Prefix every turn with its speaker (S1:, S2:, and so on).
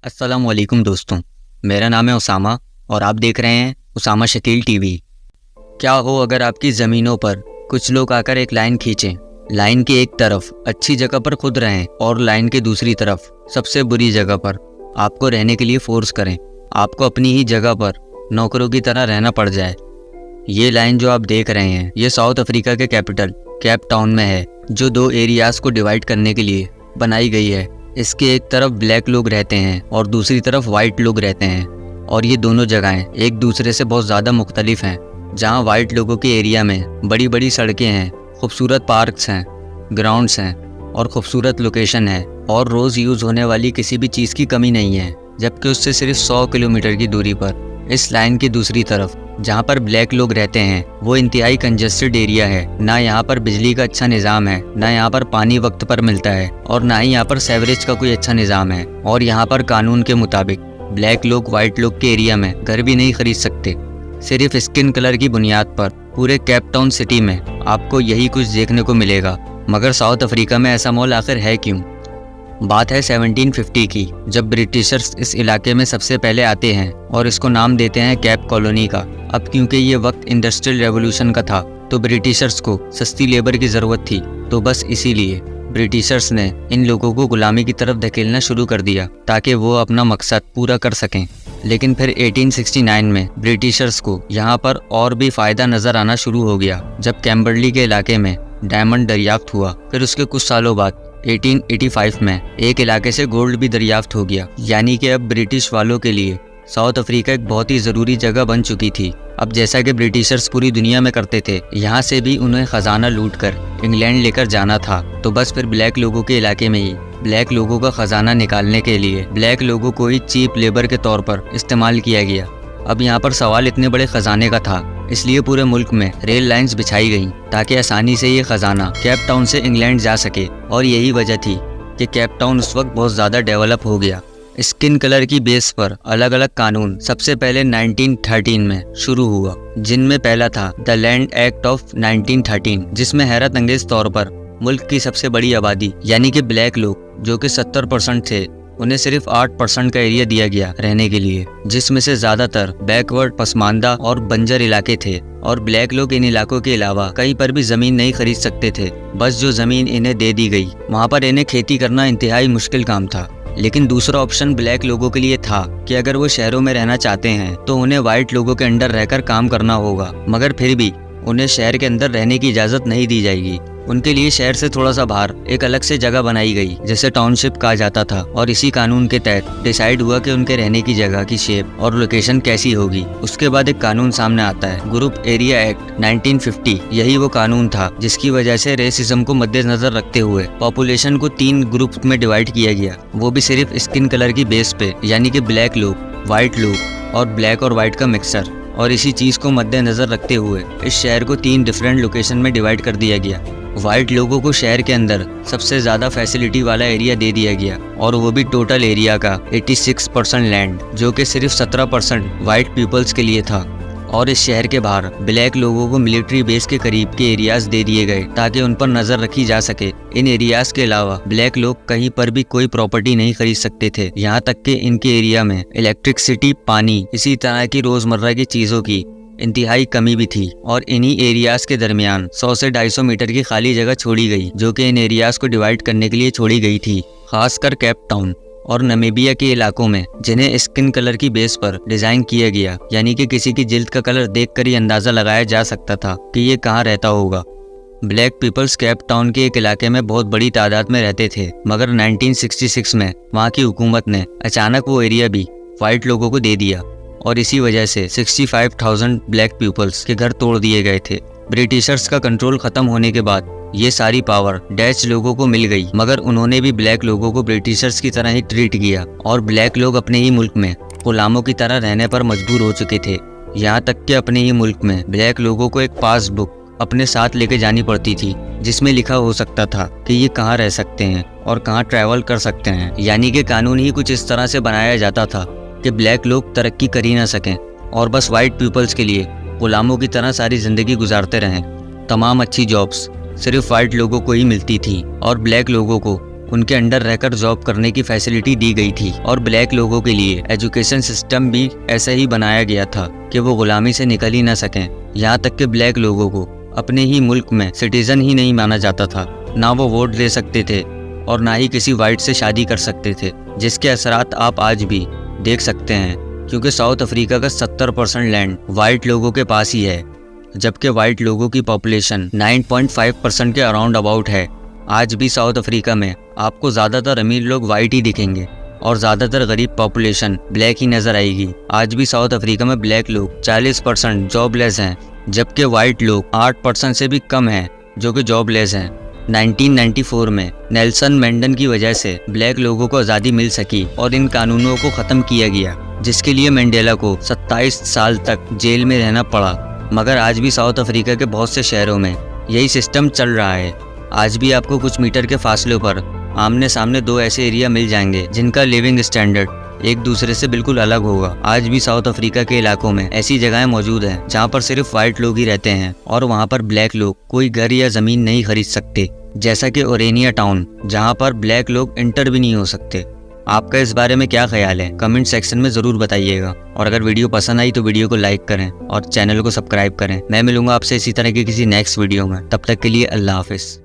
S1: अस्सलामुअलैकुम दोस्तों, मेरा नाम है उसामा और आप देख रहे हैं उसामा शकील टीवी। क्या हो अगर आपकी ज़मीनों पर कुछ लोग आकर एक लाइन खींचें, लाइन की एक तरफ अच्छी जगह पर खुद रहें और लाइन के दूसरी तरफ सबसे बुरी जगह पर आपको रहने के लिए फोर्स करें, आपको अपनी ही जगह पर नौकरों की तरह रहना पड़ जाए। ये लाइन जो आप देख रहे हैं ये साउथ अफ्रीका के कैपिटल केप टाउन में है, जो दो एरियाज़ को डिवाइड करने के लिए बनाई गई है। इसके एक तरफ ब्लैक लोग रहते हैं और दूसरी तरफ वाइट लोग रहते हैं, और ये दोनों जगहें एक दूसरे से बहुत ज़्यादा मुख्तलिफ हैं। जहाँ वाइट लोगों के एरिया में बड़ी बड़ी सड़कें हैं, खूबसूरत पार्क्स हैं, ग्राउंड्स हैं और खूबसूरत लोकेशन है और रोज़ यूज़ होने वाली किसी भी चीज़ की कमी नहीं है, जबकि उससे सिर्फ 100 किलोमीटर की दूरी पर इस लाइन की दूसरी तरफ जहाँ पर ब्लैक लोग रहते हैं वो इंतहाई कंजेस्टेड एरिया है। ना यहाँ पर बिजली का अच्छा निज़ाम है, ना यहाँ पर पानी वक्त पर मिलता है और ना ही यहाँ पर सेवरेज का कोई अच्छा निज़ाम है। और यहाँ पर कानून के मुताबिक ब्लैक लोग वाइट लोग के एरिया में घर भी नहीं खरीद सकते। सिर्फ स्किन कलर की बुनियाद पर पूरे केप टाउन सिटी में आपको यही कुछ देखने को मिलेगा। मगर साउथ अफ्रीका में ऐसा माहौल आखिर है क्यों? बात है 1750 की, जब ब्रिटिशर्स इस इलाके में सबसे पहले आते हैं और इसको नाम देते हैं केप कॉलोनी का। अब क्योंकि ये वक्त इंडस्ट्रियल रेवोल्यूशन का था तो ब्रिटिशर्स को सस्ती लेबर की ज़रूरत थी, तो बस इसीलिए ब्रिटिशर्स ने इन लोगों को गुलामी की तरफ धकेलना शुरू कर दिया ताकि वो अपना मकसद पूरा कर सकें। लेकिन फिर 1869 में ब्रिटिशर्स को यहाँ पर और भी फ़ायदा नज़र आना शुरू हो गया, जब कैम्बरली के इलाके में डायमंड दरियाफ्त हुआ। फिर उसके कुछ सालों बाद 1885 में एक इलाके से गोल्ड भी दरियाफ्त हो गया। यानी कि अब ब्रिटिश वालों के लिए साउथ अफ्रीका एक बहुत ही ज़रूरी जगह बन चुकी थी। अब जैसा कि ब्रिटिशर्स पूरी दुनिया में करते थे, यहाँ से भी उन्हें ख़जाना लूटकर इंग्लैंड लेकर जाना था। तो बस फिर ब्लैक लोगों के इलाके में ही ब्लैक लोगों का ख़जाना निकालने के लिए ब्लैक लोगों को ही चीप लेबर के तौर पर इस्तेमाल किया गया। अब यहाँ पर सवाल इतने बड़े ख़जाने का था, इसलिए पूरे मुल्क में रेल लाइंस बिछाई गईं ताकि आसानी से ये ख़जाना केप टाउन से इंग्लैंड जा सके। और यही वजह थी कि केप टाउन उस वक्त बहुत ज़्यादा डेवलप हो गया। स्किन कलर की बेस पर अलग अलग कानून सबसे पहले 1913 में शुरू हुआ, जिनमें पहला था द लैंड एक्ट ऑफ 1913, जिसमें हैरत अंगेज तौर पर मुल्क की सबसे बड़ी आबादी यानी कि ब्लैक लोग जो कि 70% थे, उन्हें सिर्फ 8% का एरिया दिया गया रहने के लिए, जिसमें से ज़्यादातर बैकवर्ड, पसमानदा और बंजर इलाके थे। और ब्लैक लोग इन इलाकों के अलावा कहीं पर भी ज़मीन नहीं खरीद सकते थे। बस जो ज़मीन इन्हें दे दी गई वहाँ पर इन्हें खेती करना इंतहाई मुश्किल काम था। लेकिन दूसरा ऑप्शन ब्लैक लोगों के लिए था कि अगर वो शहरों में रहना चाहते हैं तो उन्हें वाइट लोगों के अंडर रहकर काम करना होगा, मगर फिर भी उन्हें शहर के अंदर रहने की इजाज़त नहीं दी जाएगी। उनके लिए शहर से थोड़ा सा बाहर एक अलग से जगह बनाई गई, जिसे टाउनशिप कहा जाता था। और इसी कानून के तहत डिसाइड हुआ कि उनके रहने की जगह की शेप और लोकेशन कैसी होगी। उसके बाद एक कानून सामने आता है, ग्रुप एरिया एक्ट 1950। यही वो कानून था जिसकी वजह से रेसिज्म को मद्देनजर रखते हुए पॉपुलेशन को 3 ग्रुप में डिवाइड किया गया, वो भी सिर्फ स्किन कलर की बेस पे, यानी कि ब्लैक लोग, वाइट लोग और ब्लैक और वाइट का मिक्सर। और इसी चीज़ को मद्देनजर रखते हुए इस शहर को 3 डिफरेंट लोकेशन में डिवाइड कर दिया गया। वाइट लोगों को शहर के अंदर सबसे ज़्यादा फैसिलिटी वाला एरिया दे दिया गया, और वो भी टोटल एरिया का 86% लैंड, जो कि सिर्फ 17% वाइट पीपल्स के लिए था। और इस शहर के बाहर ब्लैक लोगों को मिलिट्री बेस के करीब के एरियाज़ दे दिए गए ताकि उन पर नज़र रखी जा सके। इन एरियाज़ के अलावा ब्लैक लोग कहीं पर भी कोई प्रॉपर्टी नहीं खरीद सकते थे, यहाँ तक कि इनके एरिया में इलेक्ट्रिसिटी, पानी, इसी तरह की रोज़मर्रा की चीज़ों की इंतहाई कमी भी थी। और इन्हीं एरियाज़ के दरमियान 100 से 250 मीटर की खाली जगह छोड़ी गई, जो कि इन एरियाज़ को डिवाइड करने के लिए छोड़ी गई थी। खासकर केप टाउन और नमीबिया के इलाकों में, जिन्हें स्किन कलर की बेस पर डिज़ाइन किया गया, यानी कि किसी की जिल्द का कलर देखकर ही अंदाज़ा लगाया जा सकता था कि ये कहाँ रहता होगा। ब्लैक पीपल्स केप टाउन के एक इलाके में बहुत बड़ी तादाद में रहते थे, मगर 1966 में वहाँ की हुकूमत ने अचानक वो एरिया भी वाइट लोगों को दे दिया, और इसी वजह से 65,000 ब्लैक पीपल्स के घर तोड़ दिए गए थे। ब्रिटिशर्स का कंट्रोल ख़त्म होने के बाद ये सारी पावर डच लोगों को मिल गई, मगर उन्होंने भी ब्लैक लोगों को ब्रिटिशर्स की तरह ही ट्रीट किया, और ब्लैक लोग अपने ही मुल्क में गुलामों की तरह रहने पर मजबूर हो चुके थे। यहाँ तक कि अपने ही मुल्क में ब्लैक लोगों को एक पासबुक अपने साथ लेके जानी पड़ती थी, जिसमें लिखा हो सकता था कि ये कहाँ रह सकते हैं और कहाँ ट्रैवल कर सकते हैं। यानी कि कानून ही कुछ इस तरह से बनाया जाता था कि ब्लैक लोग तरक्की कर ही ना सकें और बस वाइट पीपल्स के लिए गुलामों की तरह सारी ज़िंदगी गुजारते रहें। तमाम अच्छी जॉब्स सिर्फ वाइट लोगों को ही मिलती थी और ब्लैक लोगों को उनके अंडर रहकर जॉब करने की फैसिलिटी दी गई थी और ब्लैक लोगों के लिए एजुकेशन सिस्टम भी ऐसा ही बनाया गया था कि वो गुलामी से निकल ही ना सकें। यहाँ तक कि ब्लैक लोगों को अपने ही मुल्क में सिटीजन ही नहीं माना जाता था। ना वो वोट दे सकते थे और ना ही किसी वाइट से शादी कर सकते थे, जिसके असरात आप आज भी देख सकते हैं, क्योंकि साउथ अफ्रीका का 70% लैंड वाइट लोगों के पास ही है, जबकि वाइट लोगों की पॉपुलेशन 9.5% के अराउंड अबाउट है। आज भी साउथ अफ्रीका में आपको ज़्यादातर अमीर लोग वाइट ही दिखेंगे और ज़्यादातर गरीब पॉपुलेशन ब्लैक ही नज़र आएगी। आज भी साउथ अफ्रीका में ब्लैक लोग 40% जॉबलेस हैं, जबकि वाइट लोग 8% से भी कम हैं जो कि जॉबलेस हैं। 1994 में नेल्सन मैंडेला की वजह से ब्लैक लोगों को आज़ादी मिल सकी और इन कानूनों को ख़त्म किया गया, जिसके लिए मैंडेला को 27 साल तक जेल में रहना पड़ा। मगर आज भी साउथ अफ्रीका के बहुत से शहरों में यही सिस्टम चल रहा है। आज भी आपको कुछ मीटर के फासले पर आमने सामने दो ऐसे एरिया मिल जाएंगे जिनका लिविंग स्टैंडर्ड एक दूसरे से बिल्कुल अलग होगा। आज भी साउथ अफ्रीका के इलाकों में ऐसी जगहें मौजूद हैं जहां पर सिर्फ वाइट लोग ही रहते हैं और वहां पर ब्लैक लोग कोई घर या ज़मीन नहीं खरीद सकते, जैसा कि ओरेनिया टाउन, जहां पर ब्लैक लोग इंटर भी नहीं हो सकते। आपका इस बारे में क्या ख्याल है? कमेंट सेक्शन में ज़रूर बताइएगा। और अगर वीडियो पसंद आई तो वीडियो को लाइक करें और चैनल को सब्सक्राइब करें। मैं मिलूंगा आपसे इसी तरह के किसी नेक्स्ट वीडियो में। तब तक के लिए अल्लाह हाफिज़।